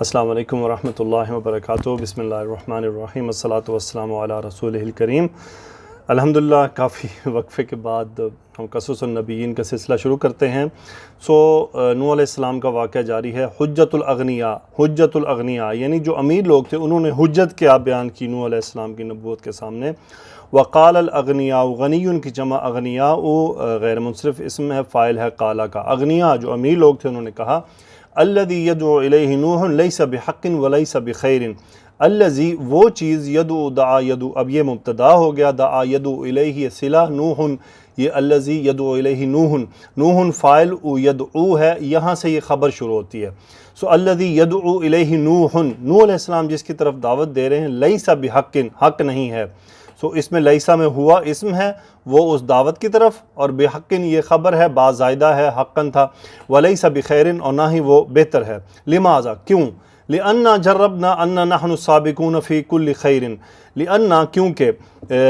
السلام علیکم ورحمۃ اللہ وبرکاتہ۔ بسم اللہ الرحمن الرحیم، الصلاۃ والسلام علی رسول الکریم۔ الحمدللہ کافی وقفے کے بعد ہم قصص النبیین کا سلسلہ شروع کرتے ہیں۔ نوح علیہ السلام کا واقعہ جاری ہے۔ حجت الاغنیاء یعنی جو امیر لوگ تھے انہوں نے حجت کیا بیان کی نوح علیہ السلام کی نبوت کے سامنے۔ وقال الاغنیاء، غنی کی جمع اغنیاء غیر منصرف اسم ہے، فاعل ہے قالا کا۔ اغنیاء جو امیر لوگ تھے انہوں نے کہا الذی یدعو الیہ نوح لیس بحق ولیس بخیر، الذی وہ چیز یدعو دعا یدعو، اب یہ مبتدا ہو گیا، دعا یدعو الیہ صلہ، نوح یہ الذی یدعو الیہ نوح فاعل یدعو ہے، یہاں سے یہ خبر شروع ہوتی ہے۔ الذی یدعو الیہ نوح علیہ السلام جس کی طرف دعوت دے رہے ہیں، لیس بحق حق نہیں ہے۔ اس میں لیسا میں ہوا اسم ہے وہ اس دعوت کی طرف، اور بحقن یہ خبر ہے، با زائدہ ہے، حقن تھا، ولیس بخیرن اور نہ ہی وہ بہتر ہے۔ لماذا کیوں؟ لأننا جربنا ان نحن السابقون فی کل خیر، لأننا کیونکہ،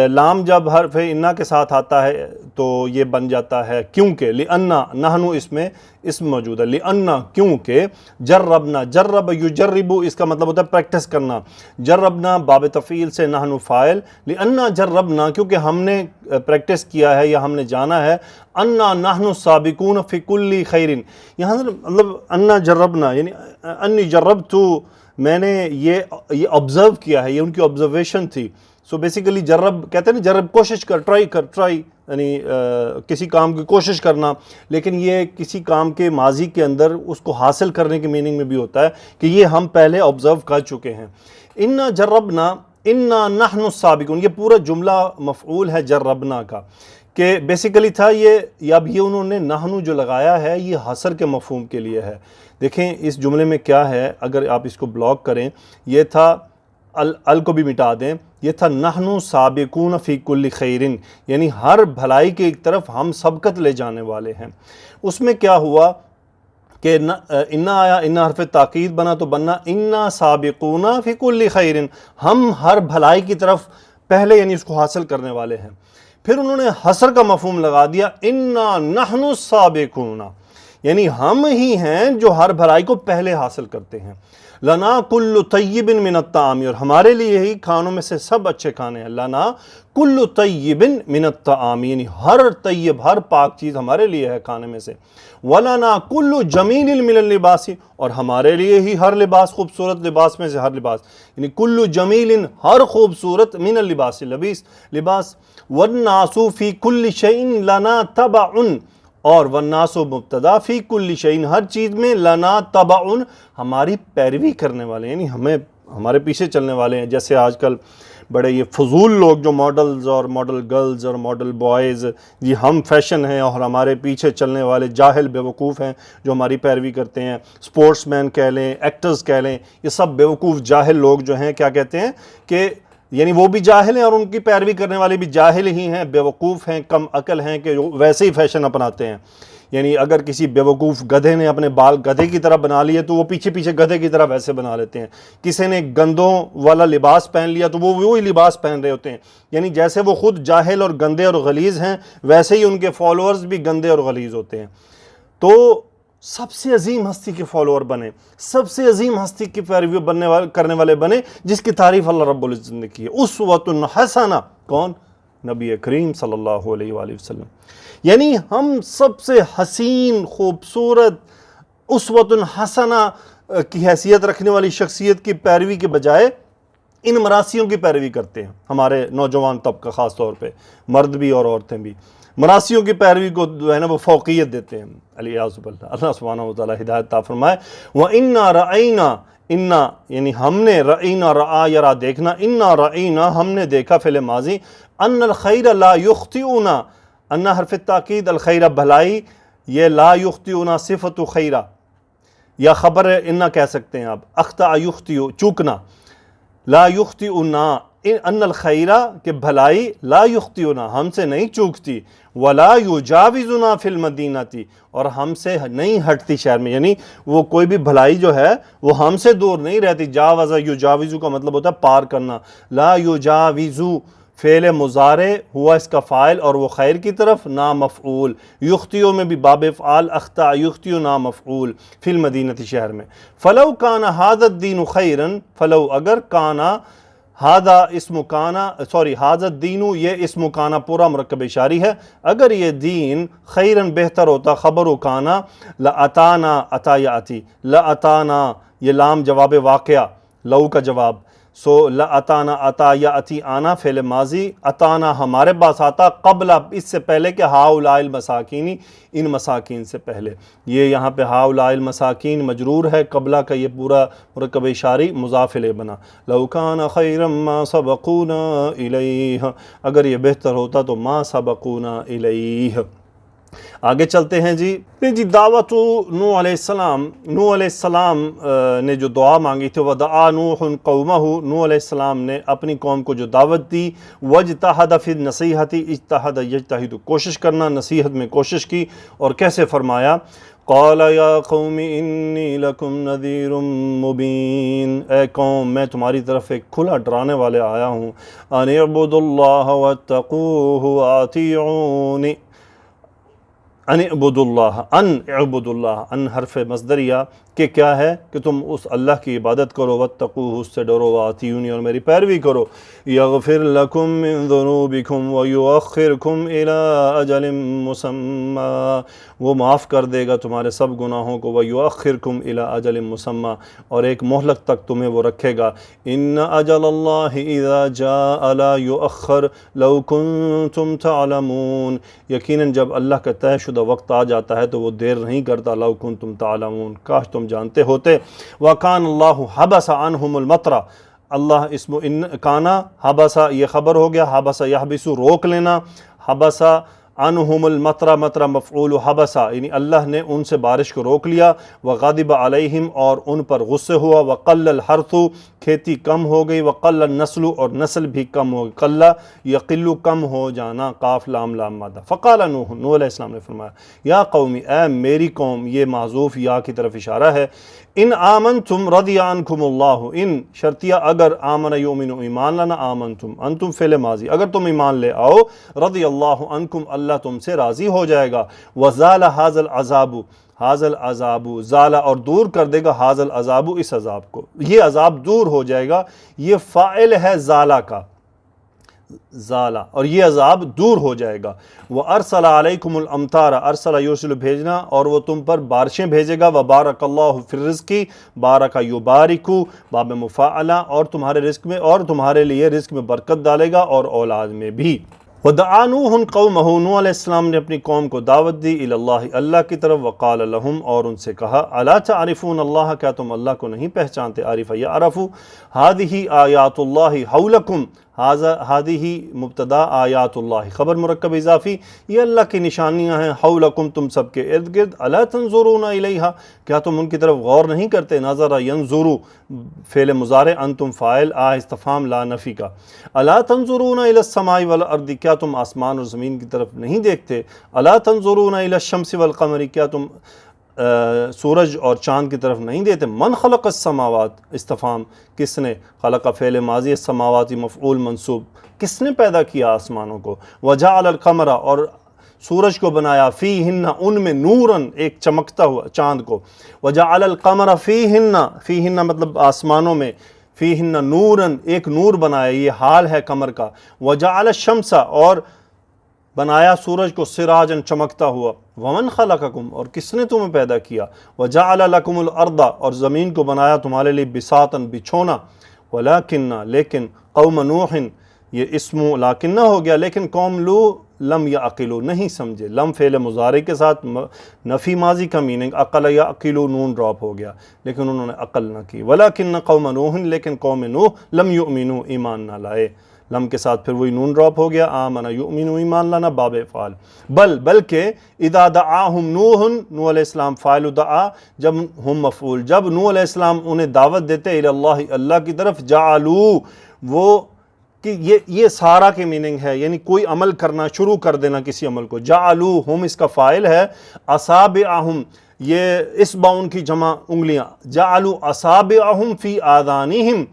لام جب حرف انا کے ساتھ آتا ہے تو یہ بن جاتا ہے کیونکہ، لأننا نحن اس میں اسم موجود ہے، لأننا کیونکہ، جربنا جرب یجرب اس کا مطلب ہوتا ہے پریکٹس کرنا، جربنا باب تفعیل سے نحن فاعل، لأننا جربنا کیونکہ ہم نے پریکٹس کیا ہے یا ہم نے جانا ہے، انا نحن السابقون فی کل خیر، یہاں سے مطلب انا جربنا یعنی انی جربت، میں نے یہ آبزرو کیا ہے، یہ ان کی آبزرویشن تھی۔ بیسیکلی جرب کہتے ہیں نا، جرب کوشش کر، ٹرائی یعنی کسی کام کی کوشش کرنا، لیکن یہ کسی کام کے ماضی کے اندر اس کو حاصل کرنے کے میننگ میں بھی ہوتا ہے کہ یہ ہم پہلے آبزرو کر چکے ہیں۔ انا جربنا انا نحن السابقون، یہ پورا جملہ مفعول ہے جربنا کا، کہ بیسیکلی تھا یہ اب یہ انہوں نے نحن جو لگایا ہے یہ حصر کے مفہوم کے لیے ہے۔ دیکھیں اس جملے میں کیا ہے، اگر آپ اس کو بلاک کریں، یہ تھا ال کو بھی مٹا دیں، یہ تھا نحن سابقون فی کل خیرن، یعنی ہر بھلائی کی ایک طرف ہم سبقت لے جانے والے ہیں۔ اس میں کیا ہوا کہ انا آیا، انا حرف تاکید بنا تو بننا انا سابقون فی کل خیرن، ہم ہر بھلائی کی طرف پہلے یعنی اس کو حاصل کرنے والے ہیں۔ پھر انہوں نے حصر کا مفہوم لگا دیا، انا نحن السابقون، یعنی ہم ہی ہیں جو ہر بھلائی کو پہلے حاصل کرتے ہیں۔ لنا کل طیب من الطعام، اور ہمارے لیے ہی کھانوں میں سے سب اچھے کھانے ہیں۔ لنا کل طیب من الطعام، یعنی ہر طیب ہر پاک چیز ہمارے لیے ہے کھانے میں سے۔ ولنا کل جمیل من اللباس، اور ہمارے لیے ہی ہر لباس خوبصورت لباس میں سے ہر لباس، یعنی کل جمیل ہر خوبصورت، من اللباس لباس۔ والناس فی کل شیء لنا تبع، اور والناس مبتدا، فی کل شیء ہر چیز میں، لنا تبع ہماری پیروی کرنے والے، یعنی ہمارے پیچھے چلنے والے ہیں۔ جیسے آج کل بڑے یہ فضول لوگ جو ماڈلز اور ماڈل گرلز اور ماڈل بوائز، یہ ہم فیشن ہیں اور ہمارے پیچھے چلنے والے جاہل بیوقوف ہیں جو ہماری پیروی کرتے ہیں۔ سپورٹس مین کہہ لیں، ایکٹرز کہہ لیں، یہ سب بیوقوف جاہل لوگ جو ہیں کیا کہتے ہیں کہ یعنی وہ بھی جاہل ہیں اور ان کی پیروی کرنے والے بھی جاہل ہی ہیں، بیوقوف ہیں، کم عقل ہیں کہ جو ویسے ہی فیشن اپناتے ہیں۔ یعنی اگر کسی بیوقوف گدھے نے اپنے بال گدھے کی طرح بنا لیے تو وہ پیچھے پیچھے گدھے کی طرح ویسے بنا لیتے ہیں۔ کسی نے گندوں والا لباس پہن لیا تو وہ وہی لباس پہن رہے ہوتے ہیں۔ یعنی جیسے وہ خود جاہل اور گندے اور غلیظ ہیں ویسے ہی ان کے فالوورز بھی گندے اور غلیظ ہوتے ہیں۔ تو سب سے عظیم ہستی کے فالوور بنے، سب سے عظیم ہستی کی پیروی کرنے والے بنے جس کی تعریف اللہ رب العزت نے کی ہے۔ اسوۃ حسنہ، کون؟ نبی کریم صلی اللہ علیہ وآلہ وسلم۔ یعنی ہم سب سے حسین، خوبصورت، اسوۃ حسنہ کی حیثیت رکھنے والی شخصیت کی پیروی کے بجائے ان مراسیوں کی پیروی کرتے ہیں۔ ہمارے نوجوان طبقہ خاص طور پہ، مرد بھی اور عورتیں بھی مراسیوں کی پیروی کو جو ہے نا وہ فوقیت دیتے ہیں۔ الیاذ باللہ، اللہ سبحانہ و تعالیٰ ہدایت عطا فرمائے۔ وَإِنَّا رَأَيْنَا، انا یعنی ہم نے، رأینا رآ یرا دیکھنا، انا رأینا ہم نے دیکھا فعل ماضی، ان الخیر لا یخطئنا، ان حرف تاکید، الخیر بھلائی، یہ لا یخطئنا صفت خیرہ یا خبر انا کہہ سکتے ہیں آپ، اخطأ یخطئ چوکنا، لا یخطئنا ان الخیرہ کہ بھلائی، لا یخطئنا ہم سے نہیں چوکتی، ولا یجاوزنا فی المدینۃ اور ہم سے نہیں ہٹتی شہر میں، یعنی وہ کوئی بھی بھلائی جو ہے وہ ہم سے دور نہیں رہتی۔ جاوز یجاوزو کا مطلب ہوتا ہے پار کرنا، لا یجاوزو فعل مضارع ہوا اس کا فاعل اور وہ خیر کی طرف، نا مفعول۔ یختیو میں بھی باب افعال، اخطا یختیو نا مفعول، فی المدینہ شہر میں۔ فلو کان ھذا الدین خیرا، فلو اگر کانا ہادہ اسم کانا ہذا الدین، یہ اسم کانا پورا مرکب اشاری ہے، اگر یہ دین خیرن بہتر ہوتا، خبر و کانا، لاتانا اتا یاتی، لاتانا یہ لام جواب واقعہ، لو کا جواب، سو لاتانا اتا یاتی آنا فعل ماضی، اتانا ہمارے پاس آتا، قبل اس سے پہلے کہ ہؤلاء المساکین، ان مساکین سے پہلے۔ یہ یہاں پہ ہؤلاء المساکین مجرور ہے، قبلہ کا یہ پورا مرکب اشاری مضاف الیہ بنا۔ لو کان خیرا ما سبقونا الیہ، اگر یہ بہتر ہوتا تو ما سبقونا الیہ۔ آگے چلتے ہیں جی دعوت نوح علیہ السلام، نوح علیہ السلام نے جو دعا مانگی تھی، وَدَعَا نُوحٌ قَوْمَهُ، نوح علیہ السلام نے اپنی قوم کو جو دعوت دی، وَاجْتَهَدَ فِي النَّصِيحَةِ، اجتہد یجتہد کوشش کرنا، نصیحت میں کوشش کی، اور کیسے فرمایا، قَالَ يَا قَوْمِ إِنِّي لَكُمْ نَذِيرٌ مُبِينٌ، اے قوم میں تمہاری طرف ایک کھلا ڈرانے والے آیا ہوں، أَنِ اعْبُدُوا اللَّهَ وَاتَّقُوهُ وَأَطِيعُونِ، ان اعبد اللہ، ان اعبد اللہ، ان حرف مصدریہ کہ کیا ہے کہ تم اس اللہ کی عبادت کرو، واتقوہ اس سے ڈرو، واطیعونی اور میری پیروی کرو، یغفر لکم من ذنوبکم ویؤخرکم الی اجل مسمی، وہ معاف کر دے گا تمہارے سب گناہوں کو، ویؤخرکم الی اجل مسمی، اور ایک مہلت تک تمہیں وہ رکھے گا، ان اجل اللہ اذا جاء لا یؤخر لو کنتم تعلمون، یقیناً جب اللہ کا طے شدہ وقت آ جاتا ہے تو وہ دیر نہیں کرتا، لو کنتم تعلمون کاش تم جانتے ہوتے، وَكَانَ اللَّهُ حَبَسَ عَنْهُمُ الْمَطْرَ، اللہ اسم ان کانا، حبسا یہ خبر ہو گیا، حبسا یحبسو روک لینا، حبسا عنہم المطر، مطر مفعول حبسا یعنی اللہ نے ان سے بارش کو روک لیا، وغضب علیہم اور ان پر غصے ہوا، وقل الحرث کھیتی کم ہو گئی، وقل النسل اور نسل بھی کم ہو گئی، قل یقل کم ہو جانا، قاف لام لام مادہ، فقال نوح، نوح علیہ السلام نے فرمایا، یا قومی اے میری قوم، یہ معذوف یا کی طرف اشارہ ہے، ان آمنتم رضی عنکم اللہ، ان شرطیہ اگر آمن یؤمن ایمان لانا، آمنتم انتم فعل ماضی، اگر تم ایمان لے آؤ، رضی اللہ عنکم اللہ تم سے راضی ہو جائے گا، وزال ھذا العذاب، ھذا العذاب زالہ اور دور کر دے گا، ھذا العذاب اس عذاب کو، یہ عذاب دور ہو جائے گا، یہ فاعل ہے زالہ کا، زالہ، اور یہ عذاب دور ہو جائے گا، وَأَرْسَلَ عَلَيْكُمُ الْأَمْطَارَ، أَرْسَلَ يُرْسِلُ بھیجنا، اور وہ تم پر بارشیں بھیجے گا، وَبَارَكَ اللَّهُ فِي الرِّزْقِ، بارکہ یبارکو باب مفاعلہ، اور تمہارے رزق میں، اور تمہارے لیے رزق میں برکت ڈالے گا اور اولاد میں بھی۔ وَدَعَا نُوحٌ قَوْمَهُ، نوح علیہ السلام نے اپنی قوم کو دعوت دی، الی اللہ اللہ کی طرف، وقال لہم اور ان سے کہا، الا تعرفون اللہ کیا تم اللہ کو نہیں پہچانتے، عارف یعرف، ہذہ آیات اللہ حولکم، ہذہ مبتدا آیات اللہ خبر مرکب اضافی، یہ اللہ کی نشانیاں ہیں، حولکم تم سب کے ارد گرد، الا تنظرون الیہا کیا تم ان کی طرف غور نہیں کرتے، نظر ینظرو فعل مضارع، انتم فاعل، استفہام لا نفی کا، الا تنظرون الی السماء والارض کیا تم آسمان اور زمین کی طرف نہیں دیکھتے، الا تنظرون الی الشمس والقمر کیا تم سورج اور چاند کی طرف نہیں دیتے، من خلق السماوات استفہام کس نے، خلق فعل ماضی، السماوات مفعول منصوب کس نے پیدا کیا آسمانوں کو، وجعل القمر اور سورج کو بنایا، فیہن ان میں، نوراً ایک چمکتا ہوا چاند کو، وجعل القمر فیہن، فیہن مطلب آسمانوں میں، فیہن نوراً ایک نور بنایا، یہ حال ہے قمر کا، وجعل الشمس اور بنایا سورج کو، سراجن چمکتا ہوا، ومن خلقکم اور کس نے تمہیں پیدا کیا، وجعل لکم الارض اور زمین کو بنایا تمہارے لیے، بساطن بچھونا، ولیکن لیکن، قوم نوح یہ اسم لیکن ہو گیا، لیکن قوم لو لم یعقلوا نہیں سمجھے، لم فعل مضارع کے ساتھ نفی ماضی کا میننگ، عقل یعقلوا نون ڈراپ ہو گیا، لیکن انہوں نے عقل نہ کی، ولیکن قوم نوح لیکن قوم نوح لم یؤمنوا ایمان نہ لائے، لم کے ساتھ پھر وہی نون ڈراپ ہو گیا، آمن یؤمن ایمان لانا باب افعال، بلکہ اذا دعاہم نوح، نوح علیہ السلام فاعل دعا، جب ہم مفعول، جب نوح علیہ السلام انہیں دعوت دیتے الی اللہ اللہ کی طرف، جعلوا وہ کہ یہ سارا کے میننگ ہے، یعنی کوئی عمل کرنا شروع کر دینا کسی عمل کو، جعلوا ہم اس کا فاعل ہے، اصابعہم یہ اصبع ان کی جمع انگلیاں، جعلوا اصابعہم فی آذانہم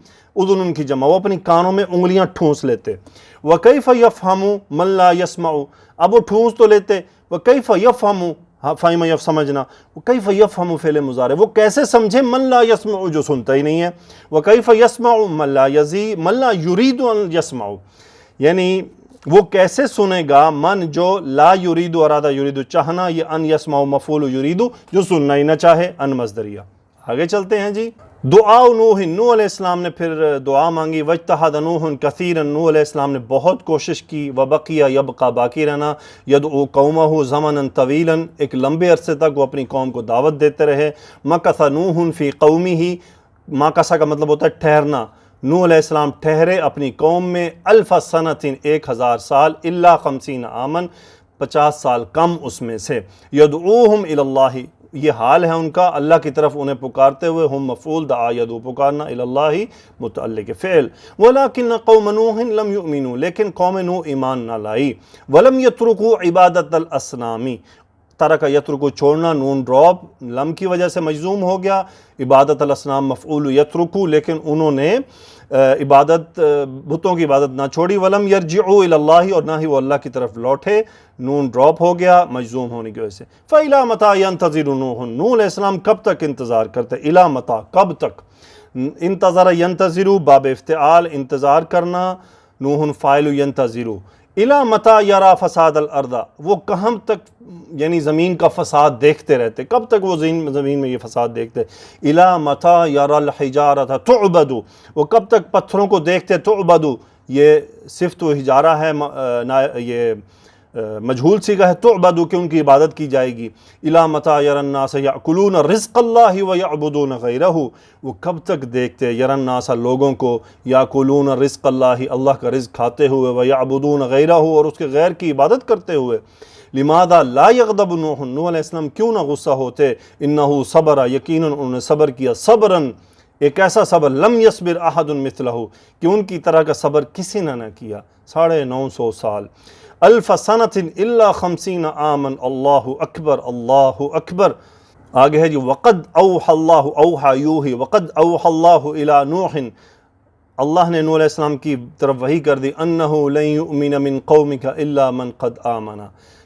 اذن ان کی جمع، وہ اپنی کانوں میں انگلیاں ٹھونس لیتے. وَكَيْفَ يَفْهَمُ مَنْ لَا يَسْمَعُ، اب وہ ٹھونس تو لیتے. وَكَيْفَ يَفْهَمُ، فَهِمَ يَف سمجھنا، وَكَيْفَ يَفْهَمُ فعل مضارع، وہ کیسے سمجھے من لا يسمع جو سنتا ہی نہیں ہے. وَكَيْفَ يَسْمَعُ من لا يُرِيدُ أَن يَسْمَعُ، یعنی وہ کیسے سنے گا من جو لا یرید ارادہ یرید چاہنا، یہ ان یسمع مفعول یرید جو سننا ہی نہ چاہے، ان مصدریہ. آگے چلتے ہیں جی. دعا نوح، نوح علیہ السلام نے پھر دعا مانگی. واجتہد نوح کثیرا، نوح علیہ السلام نے بہت کوشش کی. وبقی یبقى، باقی رہنا. یدعو قومہ زمنا طویلا، ایک لمبے عرصے تک وہ اپنی قوم کو دعوت دیتے رہے. مکث نوح فی قومہ، مکث کا مطلب ہوتا ہے ٹھہرنا. نوح علیہ السلام ٹھہرے اپنی قوم میں 1000 سنۃ، 1000 سال. الا 50 عاما، 50 سال کم اس میں سے. یدعوہم الی اللہ، یہ حال ہے ان کا اللہ کی طرف انہیں پکارتے ہوئے. ہم مفعول دعا یدعو پکارنا، الی اللہ متعلق فعل. ولکن قوم نوح لم یؤمنوا، لیکن قوم نوح ایمان نہ لائی. ولم یترکوا عبادت الاصنام، ترک یترکو چھوڑنا، نون ڈراپ لم کی وجہ سے مجزوم ہو گیا. عبادت الاصنام مفعول یترکو، لیکن انہوں نے عبادت بتوں کی عبادت نہ چھوڑی. ولم یرجعوا الی اللہ، اور نہ ہی وہ اللہ کی طرف لوٹے، نون ڈراپ ہو گیا مجزوم ہونے کی وجہ سے. فإلی متی ینتظر نوح، نوح علیہ السلام کب تک انتظار کرتے. الی متی، کب تک. انتظر ینتظر باب افتعال، انتظار کرنا. نوح فاعل ینتظر. الی متی یری فساد الارض، وہ کہاں تک یعنی زمین کا فساد دیکھتے رہتے، کب تک وہ زمین میں یہ فساد دیکھتے. الی متی یری الحجارۃ تعبد، وہ کب تک پتھروں کو دیکھتے. تعبد یہ صفت و حجارہ ہے، یہ مجہول صیغہ ہے. تعبد کہ ان کی عبادت کی جائے گی. الی متی یری الناس یأکلون رزق اللہ ویعبدون غیرہ، وہ کب تک دیکھتے یری الناس لوگوں کو، یأکلون رزق اللہ اللہ کا رزق کھاتے ہوئے، ویعبدون غیرہ اور اس کے غیر کی عبادت کرتے ہوئے. لماذا لا یغضب نوح، نوح علیہ السلام کیوں نہ غصہ ہوتے. انہ صبر، یقیناً انہوں نے صبر کیا. صبراً، ایک ایسا صبر، لم یصبر احد مثلہ، کہ ان کی طرح کا صبر کسی نے نہ کیا. 950 سال. 1000 سنۃ الا 50 عاما. اللہ اکبر، اللہ اکبر. آگے ہے جی. وقد اوحى اللہ، اوحى یوحی، وقد اوحى اللہ الی نوح، اللہ نے نوح علیہ السلام کی طرف وحی کر دی. انہ لن یؤمن من قومک الا من قد آمن،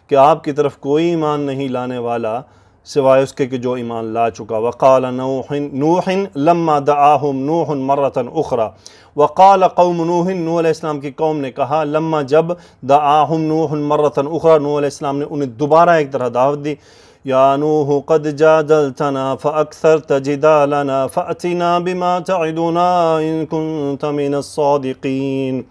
کہ آپ کی طرف کوئی ایمان نہیں لانے والا سوائے اس کے کہ جو ایمان لا چکا. وقال نوح لما دعاہم نوح مرۃ اخری، وقال قوم نوح، نوح علیہ السلام کی قوم نے کہا. لما جب دعاہم نوح مرۃ اخری، نوح علیہ السلام نے انہیں دوبارہ ایک طرح دعوت دی. یا نوح قد جادلتنا فاکثرت جدالنا فأتنا بما تعدنا ان کنت من الصادقین.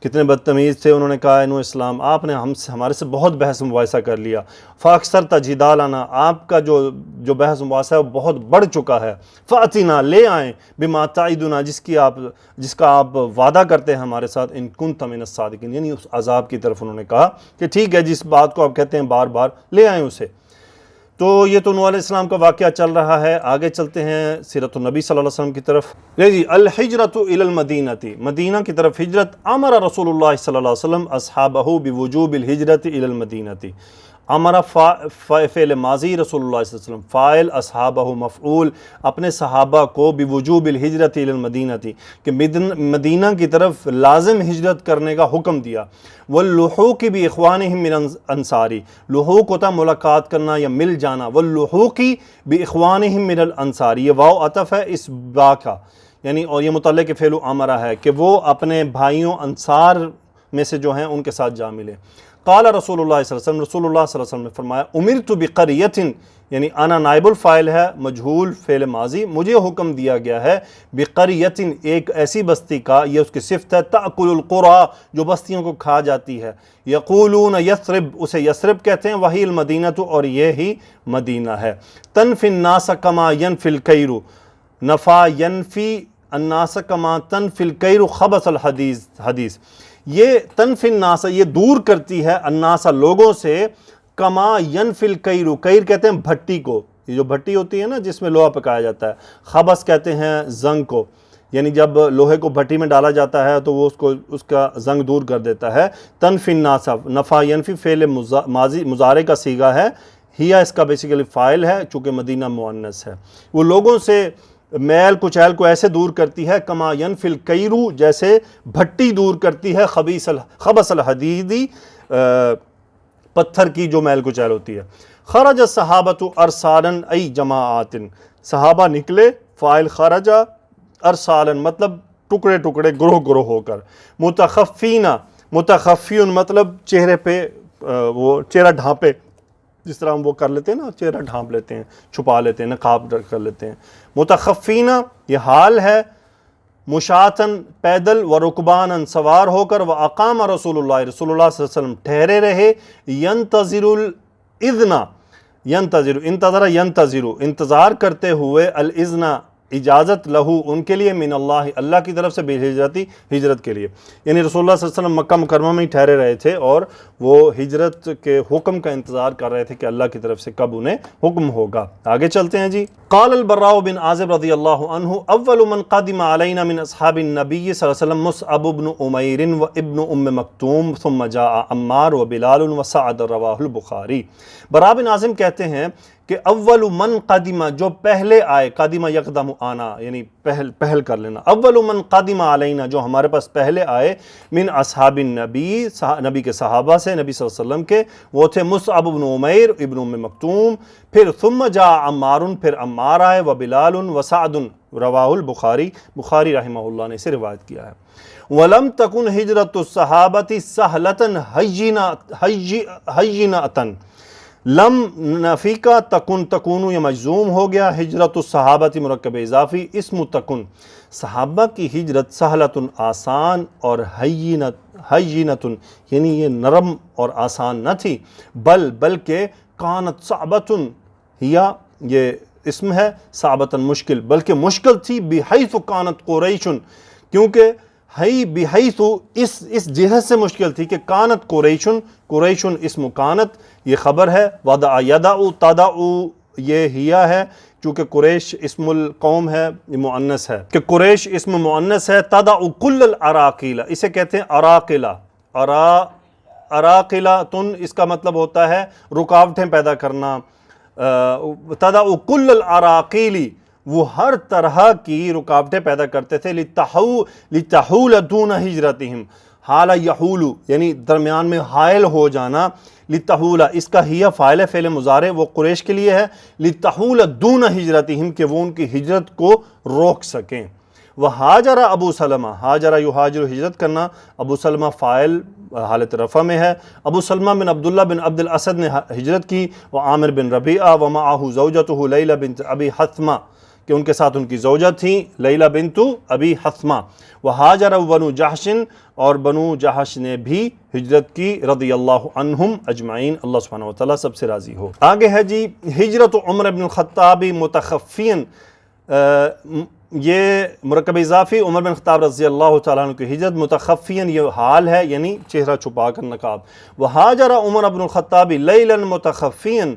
کتنے بدتمیز تھے. انہوں نے کہا نوح السلام آپ نے ہمارے سے بہت بحث مباحثہ کر لیا. فاکثرت جدالنا، آپ کا جو بحث مباحثہ ہے وہ بہت بڑھ چکا ہے. فأتنا، لے آئیں. بما تعدنا، جس کا آپ وعدہ کرتے ہیں ہمارے ساتھ. ان کنت من الصادقین، یعنی اس عذاب کی طرف انہوں نے کہا کہ ٹھیک ہے جس بات کو آپ کہتے ہیں بار بار لے آئیں اسے. تو یہ تو نوح علیہ السلام کا واقعہ چل رہا ہے. آگے چلتے ہیں سیرت النبی صلی اللہ علیہ وسلم کی طرف. جی. الحجرۃ الی المدینہ، مدینہ کی طرف ہجرت. امر رسول اللہ صلی اللہ علیہ وسلم اصحابہ بوجوب الحجرۃ الی المدینہ. امر فعل ماضی، رسول اللہ صلی اللہ علیہ وسلم فاعل، اصحابہ مفعول، اپنے صحابہ کو بوجوب الحجرۃ الی المدینہ، کہ مدینہ کی طرف لازم ہجرت کرنے کا حکم دیا. واللحوق باخوانہم من الانصار، لحوق ہوتا ملاقات کرنا یا مل جانا. واللحوق باخوانہم من الانصار، یہ واو عطف ہے اس با کا، یعنی اور یہ متعلق فعل امرہ ہے کہ وہ اپنے بھائیوں انصار میں سے جو ہیں ان کے ساتھ جا ملے. قال رسول اللہ صلی اللہ علیہ وسلم، رسول اللہ صلی اللہ علیہ وسلم نے فرمایا. امرت بقریۃ، یعنی انا نائب الفاعل ہے، مجہول فعل ماضی، مجھے حکم دیا گیا ہے. بقریۃ، ایک ایسی بستی کا، یہ اس کی صفت ہے. تأکل القریٰ، جو بستیوں کو کھا جاتی ہے. یقولون یثرب، اسے یثرب کہتے ہیں. وہی المدینۃ، اور یہ ہی مدینہ ہے. تنفی الناس کما ینفی الکیر، نفا ینفی الناس کما تنفی الکیر خبث الحدیث. یہ تنفی الناس، یہ دور کرتی ہے الناس لوگوں سے. کما ینفی الکیر، کیر کہتے ہیں بھٹی کو، یہ جو بھٹی ہوتی ہے نا جس میں لوہا پکایا جاتا ہے. خبث کہتے ہیں زنگ کو، یعنی جب لوہے کو بھٹی میں ڈالا جاتا ہے تو وہ اس کا زنگ دور کر دیتا ہے. تنفی الناس، نفع ینفی فعل ماضی مضارع کا صیغہ ہے. ہیا اس کا بیسیکلی فاعل ہے چونکہ مدینہ مؤنث ہے. وہ لوگوں سے میل کچیل کو ایسے دور کرتی ہے کما ینفی الکیرو جیسے بھٹی دور کرتی ہے خبث الحدیدی پتھر کی جو میل کچیل ہوتی ہے۔ خرج الصحابۃ ارسالا ای جماعات، صحابہ نکلے، فاعل خرجہ، ارسالا مطلب ٹکڑے ٹکڑے، گروہ گروہ ہو کر، متخفین مطلب چہرے پہ وہ چہرہ ڈھانپے، جس طرح ہم وہ کر لیتے ہیں نا، چہرہ ڈھانپ لیتے ہیں، چھپا لیتے ہیں، نقاب کر لیتے ہیں۔ متخفین یہ حال ہے، مشاتن پیدل، و رکبانن سوار ہو کر، و اقام رسول اللہ صلی اللہ علیہ وسلم ٹھہرے رہے، ینتظر الاذن، ینتظر انتظار کرتے ہوئے، الاذن اجازت، لہو ان کے لیے، من اللہ اللہ کی طرف سے، بالہجرتی ہجرت کے لیے، یعنی رسول اللہ صلی اللہ علیہ وسلم مکہ مکرمہ میں ہی ٹھہرے رہے تھے اور وہ ہجرت کے حکم کا انتظار کر رہے تھے کہ اللہ کی طرف سے کب انہیں حکم ہوگا۔ آگے چلتے ہیں جی۔ قال البراء بن عازب رضی اللہ عنہ اول من قدم علینا من اصحاب النبی صلی اللہ علیہ وسلم مصعب بن عمیر و ابن ام مکتوم ثم جاء عمار و بلال و سعد، رواہ البخاری۔ براء بن عازب کہتے ہیں کہ اول من قدم جو پہلے آئے، قدم یقدم آنا یعنی پہل کر لینا، اول من قدم علینا جو ہمارے پاس پہلے آئے، من اصحاب النبی نبی کے صحابہ سے، نبی صلی اللہ علیہ وسلم کے، وہ تھے مصعب بن عمیر ابن ام مکتوم، پھر ثم جاء عمار پھر عمار آئے، و بلال و سعد، رواہ البخاری بخاری رحمہ اللہ نے اسے روایت کیا ہے۔ وَلَمْ تَكُنْ هِجْرَةُ الصَّحَابَةِ سَهْلَةً هَيِّنَةً، لم نفی کا تکون یہ مجزوم ہو گیا، ہجرت الصحابہ مرکب اضافی، اسم تکن، صحابہ کی ہجرت سہلۃ آسان اور ہینۃ یعنی یہ نرم اور آسان نہ تھی، بلکہ کانت صعبۃ، ہیا یہ اسم ہے، صعبۃ مشکل، بلکہ مشکل تھی، بحیث کانت قریش، کیونکہ بحیث اس جہت سے مشکل تھی کہ کانت قریشن اسم کانت یہ خبر ہے، وضع یدع تدع یہ ہیا ہے، چونکہ قریش اسم القوم ہے، یہ مؤنث ہے، کہ قریش اسم مؤنث ہے، تدع کل الاراقیل اسے کہتے ہیں اراقلہ، اراقلۃن اس کا مطلب ہوتا ہے رکاوٹیں پیدا کرنا، تدع کل الاراقیل وہ ہر طرح کی رکاوٹیں پیدا کرتے تھے، لتحول دون ہجرتہم، حال یحول یعنی درمیان میں حائل ہو جانا، لتحول اس کا ہی فاعل فعل مضارع وہ قریش کے لیے ہے، لتحول دون ہجرتہم کہ وہ ان کی ہجرت کو روک سکیں۔ وہاجر ابو سلمہ، ہاجر یہاجر ہجرت کرنا، ابو سلمہ فاعل حالت رفع میں ہے، ابو سلمہ بن عبداللہ بن عبد الاسد نے ہجرت کی، وعامر بن ربیعہ ومعہ زوجتہ لیلہ بنت ابی حثمہ کہ ان کے ساتھ ان کی زوجہ تھیں لیلہ بنت ابی حثمہ، وہاجر بنو جحش اور بنو جحش نے بھی ہجرت کی، رضی اللہ عنہم اجمعین، اللہ سبحانہ وتعالیٰ سب سے راضی ہو۔ آگے ہے جی ہجرت عمر بن الخطاب متخفین، یہ مرکب اضافی عمر بن خطاب رضی اللہ تعالیٰ عنہ کی ہجرت، متخفین یہ حال ہے یعنی چہرہ چھپا کر نقاب، وہاجر عمر بن الخطاب لیلا متخفین،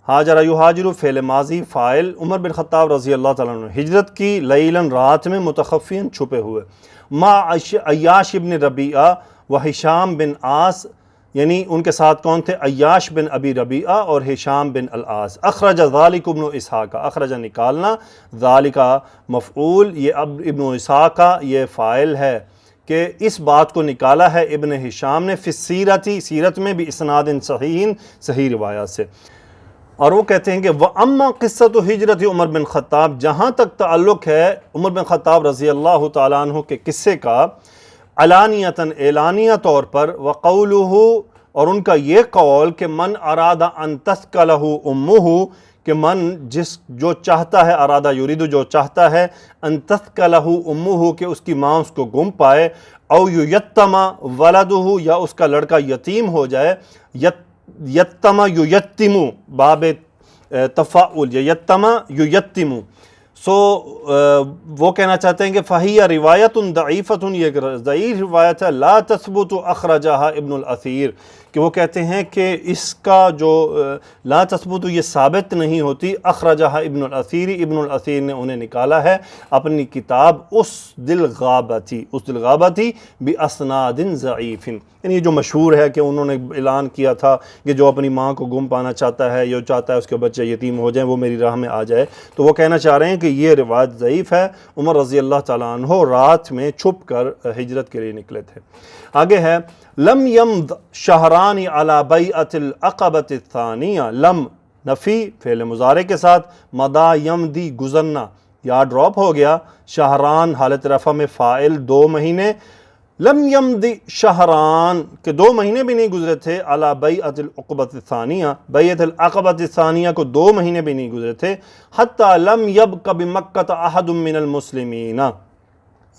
ہاجر یہاجر فعل ماضی فاعل، عمر بن خطاب رضی اللہ تعالیٰ عنہ ہجرت کی، لیلاً رات میں، متخفین چھپے ہوئے، ما عیاش بن ربیعہ و ہشام بن عاص یعنی ان کے ساتھ کون تھے؟ عیاش بن ابی ربیعہ اور ہشام بن العاص۔ اخرج ذالک ابن اسحاق، اخرج نکالنا، ذالک مفعول، یہ اب ابن اسحاق یہ فاعل ہے کہ اس بات کو نکالا ہے ابن ہشام نے، فی السیرتی سیرت میں، بھی اسناد صحیح صحیح روایات سے، اور وہ کہتے ہیں کہ وَأَمَّا قِصَّةُ ہجرت عمر بن خطاب، جہاں تک تعلق ہے عمر بن خطاب رضی اللہ تعالیٰ عنہ کے قصے کا، علانیتاً اعلانیہ طور پر، وَقَوْلُهُ اور ان کا یہ قول کہ من ارادہ ان تثقلہ امہ کہ من جو چاہتا ہے، ارادہ یرید جو چاہتا ہے، ان تثقلہ امہ کہ اس کی ماں اس کو گم پائے، او یتم ولدہ یا اس کا لڑکا یتیم ہو جائے، یتم یتم باب تفاعل یتم یتم، سو وہ کہنا چاہتے ہیں کہ فَهِيَ رِوَایَةٌ ضَعِیفَةٌ یہ ضعیف روایت ہے، لا تثبت اخرجہا ابن الاثیر کہ وہ کہتے ہیں کہ اس کا جو لا تثبت یہ ثابت نہیں ہوتی، اخرجہا ابن الاثیر، ابن الاثیر نے انہیں نکالا ہے اپنی کتاب اسد الغابتی باسناد ضعیف، یعنی یہ جو مشہور ہے کہ انہوں نے اعلان کیا تھا کہ جو اپنی ماں کو گم پانا چاہتا ہے یا چاہتا ہے اس کے بچے یتیم ہو جائیں وہ میری راہ میں آ جائے، تو وہ کہنا چاہ رہے ہیں کہ یہ روایت ضعیف ہے۔ عمر رضی اللہ تعالیٰ عنہ رات میں چھپ کر ہجرت کے لیے نکلے تھے۔ آگے ہے لم یمض شہران علی بیعۃ العقبۃ الثانیہ، لم نفی فعل مضارع کے ساتھ، مدا یمدی گزرنا، یا ڈراپ ہو گیا، شہران حالت رفع میں فاعل 2 مہینے، لم یمدی شہران کہ 2 مہینے بھی نہیں گزرے تھے، علی بیعۃ العقبۃ الثانیہ بیعۃ العقبۃ الثانیہ کو 2 مہینے بھی نہیں گزرے تھے، حتی لم یبق بمکۃ احد من المسلمین،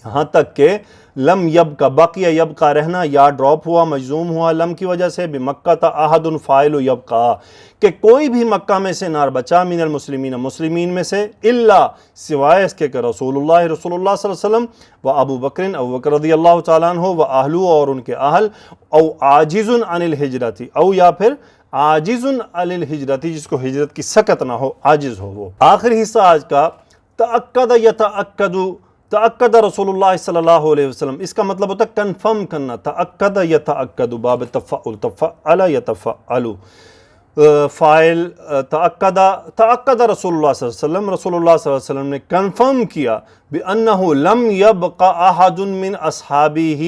یہاں تک کہ لم یبقى بقیہ یبقى رہنا، یا ڈراپ ہوا مجزوم ہوا لم کی وجہ سے، بمکہ احد فاعل یبقى کہ کوئی بھی مکہ میں سے نہ بچا، من المسلمین مسلمین میں سے، الا سوائے اس کے کہ رسول اللہ صلی اللہ علیہ وسلم و ابو بکر رضی اللہ تعالیٰ عنہ و اہلو اور ان کے اہل، او عاجز عن الہجرت، او یا پھر عاجز عن الہجرت جس کو ہجرت کی سکت نہ ہو، عاجز ہو وہ۔ آخری حصہ آج کا تأکد یتأکد، تأکد رسول اللہ صلی اللہ علیہ وسلم، اس کا مطلب ہوتا ہے کنفرم کرنا، تأکد یتأکد باب تفعل، تفعل یتفعل، فاعل تأکد رسول اللہ صلی اللہ علیہ وسلم، رسول اللہ صلی اللہ علیہ وسلم نے کنفرم کیا بأنہ لم یبق احد من اصحابہ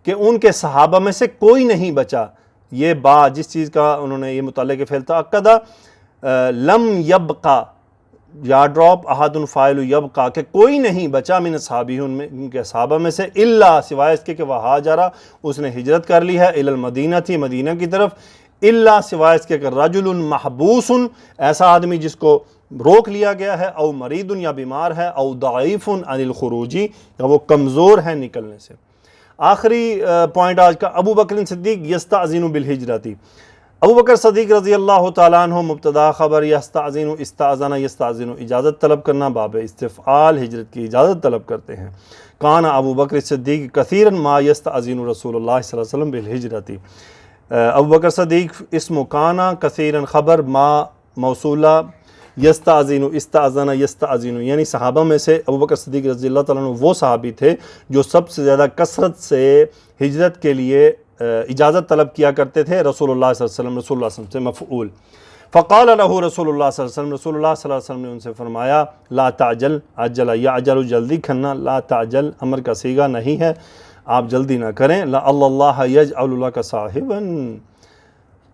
کہ ان کے صحابہ میں سے کوئی نہیں بچا، یہ با جس چیز کا انہوں نے یہ متعلق فعل تأکد، لم یبقى یا ڈراپ احد فاعل یبقى کہ کوئی نہیں بچا، من اصحابہ ان کے صحابہ میں سے، الا سوائے اس کے کہ وہ ہاجرہ اس نے ہجرت کر لی ہے، الی المدینہ تھی مدینہ کی طرف، الا سوائے اس کے کہ رجل محبوس ایسا آدمی جس کو روک لیا گیا ہے، او مریض یا بیمار ہے، او ضعیف عن الخروج یا وہ کمزور ہے نکلنے سے۔ آخری پوائنٹ آج کا، ابو بکر صدیق یستأذن بالہجرت، ابو بکر صدیق رضی اللہ تعالیٰ عنہ مبتدا خبر، یستأذن استأذن یستأذن اجازت طلب کرنا، باب استفعال ہجرت کی اجازت طلب کرتے ہیں۔ کان ابو بکر صدیق کثیرا ما یستأذن رسول اللہ صلی اللہ علیہ وسلم بالہجرت، ابو بکر صدیق اسم کانا کثیرا خبر ما موصولہ، یستأذن استأذن یستأذن یعنی صحابہ میں سے ابو بکر صدیق رضی اللہ تعالیٰ عنہ وہ صحابی تھے جو سب سے زیادہ کثرت سے ہجرت کے لیے اجازت طلب کیا کرتے تھے رسول اللہ صلی اللہ علیہ وسلم، رسول اللہ صلی اللہ علیہ وسلم سے مفعول۔ فقال له رسول اللہ صلی اللہ علیہ وسلم، رسول اللہ صلی اللہ علیہ وسلم نے ان سے فرمایا، لا تعجل، عجل یعجل جلدی کرنا، لا تعجل امر کا صیغہ نہیں ہے، آپ جلدی نہ کریں، لعل اللہ یجعل لک صاحبا،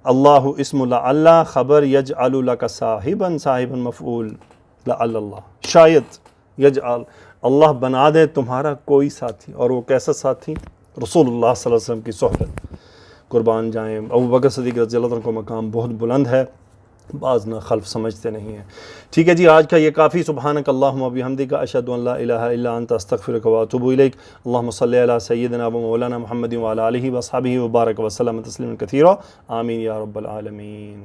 اللہ اسم لعل خبر، یجعل لک صاحبا، صاحبا مفعول، لعل اللہ شاید، یجعل اللہ بنا دے تمہارا کوئی ساتھی، اور وہ کیسا ساتھی؟ رسول اللہ صلی اللہ علیہ وسلم کی صحبت، قربان جائیں۔ ابو بکر صدیق رضی اللہ عنہ کو مقام بہت بلند ہے، بعض نہ خلف سمجھتے نہیں ہیں۔ ٹھیک ہے جی، آج کا یہ کافی۔ سبحانک اللہم و بحمدک، اشہد ان لا الہ الا انت، استغفرک و اتوب الیک۔ اللہم صلی علی سیدنا و مولانا محمد و علی آلہ و اصحابہ و بارک وسلم تسلیما کثیرا، آمین یا رب العالمین۔